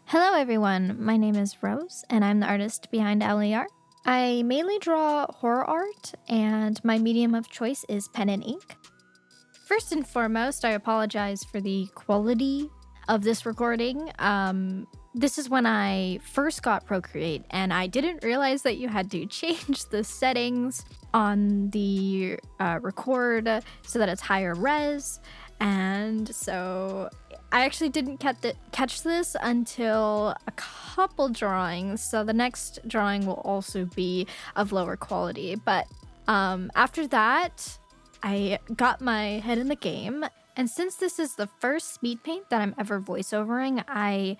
Hello everyone, my name is Rose, and I'm the artist behind Owly Art. I mainly draw horror art, and my medium of choice is pen and ink. First and foremost, I apologize for the quality of this recording. This is when I first got Procreate, and I didn't realize that you had to change the settings on the record so that it's higher res, and so I actually didn't catch this until a couple drawings, so the next drawing will also be of lower quality. But after that, I got my head in the game, and since this is the first Speedpaint that I'm ever voiceovering, I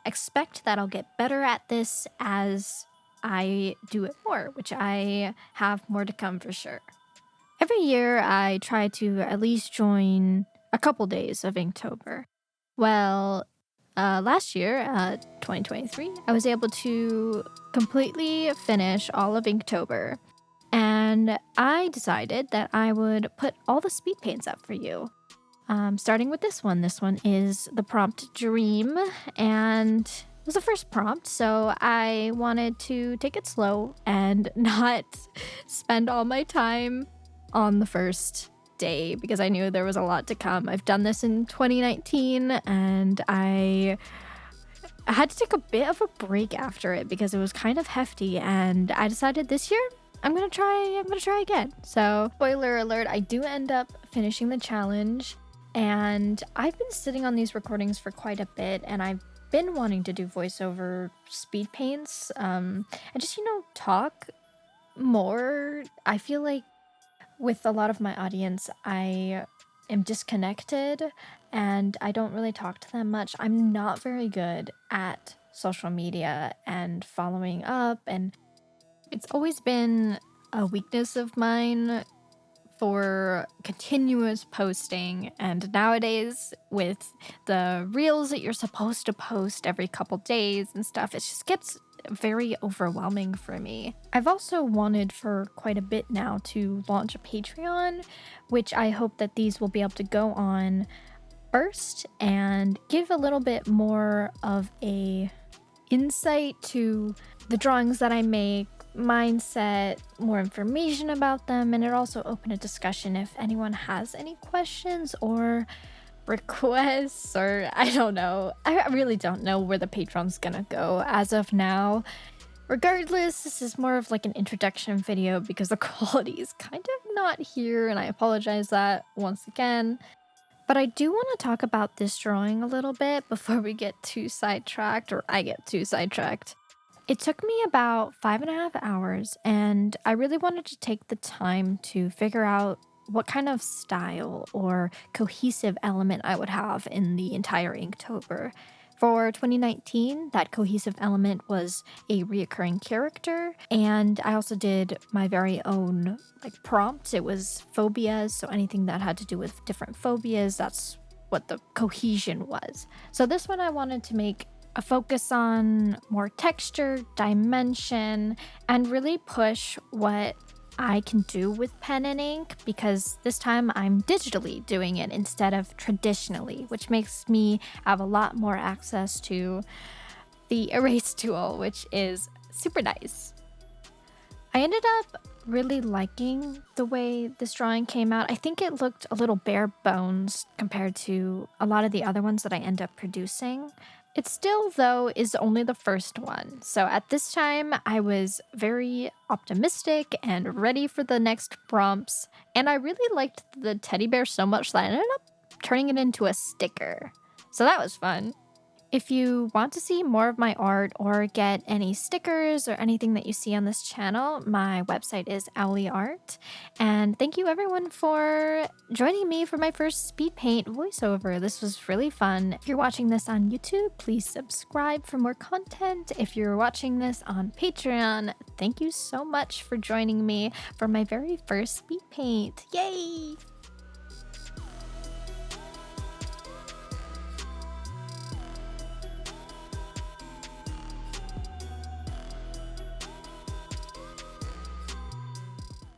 expect that I'll get better at this as I do it more, which I have more to come for sure. Every year, I try to at least join a couple days of Inktober. Well, last year, 2023, I was able to completely finish all of Inktober, and I decided that I would put all the speed paints up for you. Starting with this one. This one is the prompt Dream, and it was the first prompt, so I wanted to take it slow and not spend all my time on the first day because I knew there was a lot to come. I've done this in 2019 and I had to take a bit of a break after it because it was kind of hefty, and I decided this year I'm gonna try again. So spoiler alert, I do end up finishing the challenge, and I've been sitting on these recordings for quite a bit, and I've been wanting to do voiceover speed paints and just talk more. I feel like with a lot of my audience, I am disconnected and I don't really talk to them much. I'm not very good at social media and following up, and it's always been a weakness of mine for continuous posting. And nowadays, with the reels that you're supposed to post every couple days and stuff, it just gets very overwhelming for me. I've also wanted for quite a bit now to launch a Patreon, which I hope that these will be able to go on first and give a little bit more of a insight to the drawings that I make, mindset, more information about them, and it also open a discussion if anyone has any questions or requests, or I don't know. I really don't know where the Patreon's gonna go as of now. Regardless, this is more of like an introduction video because the quality is kind of not here, and I apologize that once again. But I do want to talk about this drawing a little bit before we get too sidetracked, or I get too sidetracked. It took me about 5.5 hours, and I really wanted to take the time to figure out what kind of style or cohesive element I would have in the entire Inktober. For 2019, that cohesive element was a reoccurring character, and I also did my very own prompt. It was phobias, so anything that had to do with different phobias, that's what the cohesion was. So this one I wanted to make a focus on more texture, dimension, and really push what I can do with pen and ink, because this time I'm digitally doing it instead of traditionally, which makes me have a lot more access to the erase tool, which is super nice. I ended up really liking the way this drawing came out. I think it looked a little bare bones compared to a lot of the other ones that I end up producing. It still, though, is only the first one, so at this time I was very optimistic and ready for the next prompts, and I really liked the teddy bear so much that I ended up turning it into a sticker, so that was fun. If you want to see more of my art or get any stickers or anything that you see on this channel, my website is Owly Art. And thank you everyone for joining me for my first Speedpaint voiceover. This was really fun. If you're watching this on YouTube, please subscribe for more content. If you're watching this on Patreon, thank you so much for joining me for my very first Speedpaint. Yay!